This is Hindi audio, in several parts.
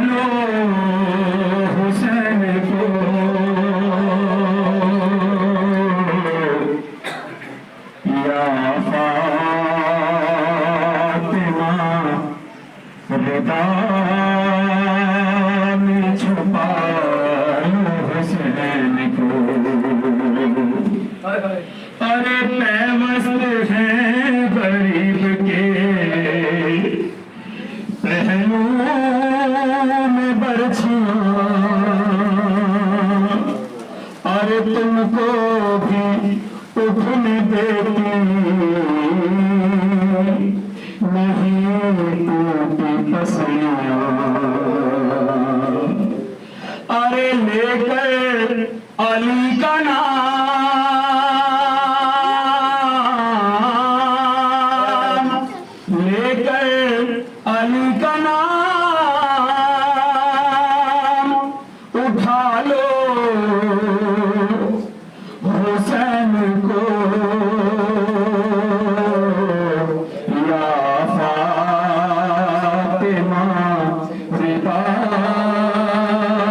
लो हुसैन को, या फातिमा रिदा में छुपा लो हुसैन को। अरे पैवस्त है गरीब के पहलू में बरछियां, अरे तुमको भी उठने देती नहीं टूटी पसलियां। अरे लेकर अली का नाम, लेकर अली का नाम उठा लो हुसैन को, या फातिमा रिदा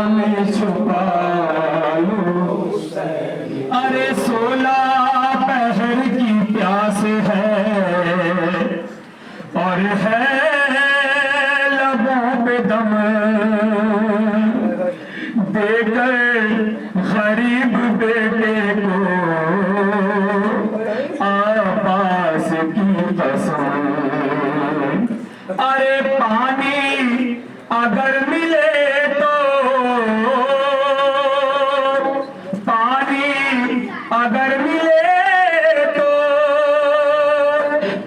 में छुपा लो। अरे 16 पहर की प्यास है और है लबों पे दम, देकर गरीब बेटे को आबास की कसम। अरे पानी अगर मिले तो, पानी अगर मिले तो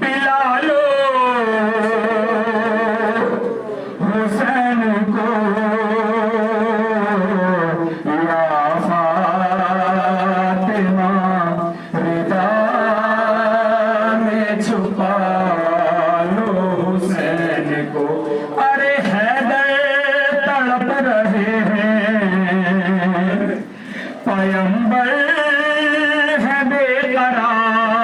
पिला लो हुसैन को, या फातिमा रिदा में छुपा लो हुसैन को। अरे हैदर तड़प रहे हैं, पैगंबर है बेकरार,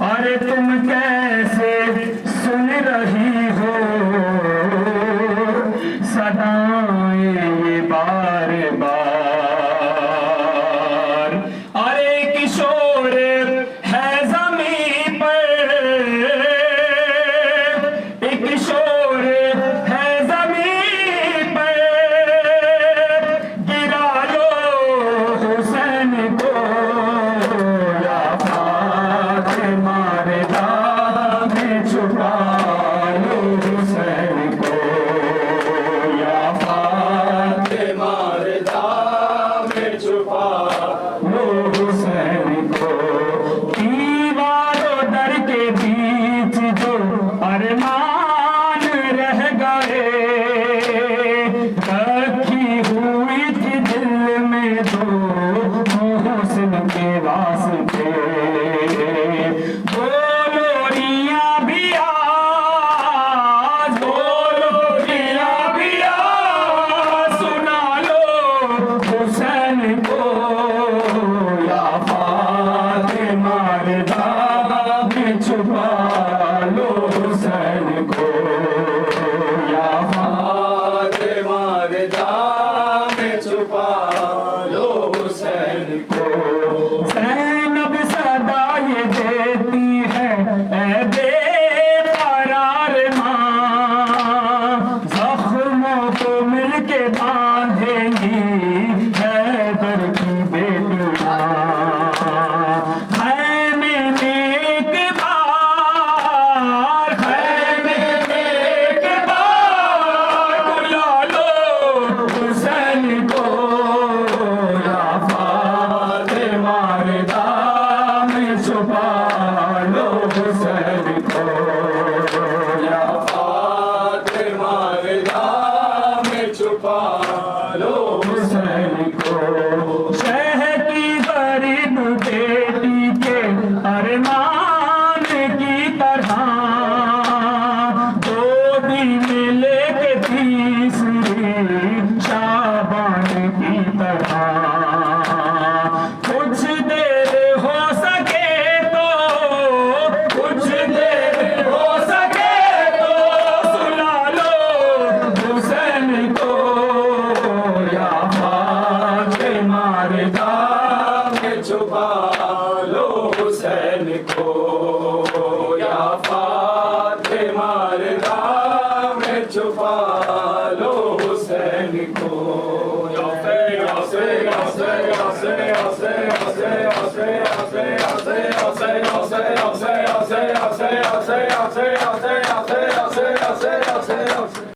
अरे तुम कैसे सुन रही हो सदाएं ये बार बार। अरे किशोर है ज़मीन पर, एक किशोर है ज़मीन पर, गिरा लो हुसैन को, या फातिमा रिदा में छुपा लो हुसैन को, या फातिमा रिदा में छुपा लो हुसैन को। दीवारों दर के बीच जो अरमान रह गए, रखी हुई थी दिल में दो हुस्न के वास्ते, बोलो रियां भी आज, बोलो रियां भी आज, सुना लो हुसैन को, या फातिमा रिदा में छुपा लो हुसैन को, या फातिमा रिदा में छुपा लो हुसैन को। ज़ैनब सदा ये देती है ऐ बेकरार माँ, ज़ख्मों को मिलके बांधेंगी हैदर की बेटियाँ। खैमे में एक बार, खैमे में एक बार बुला लो हुसैन को, या फातिमा रिदा में छुपा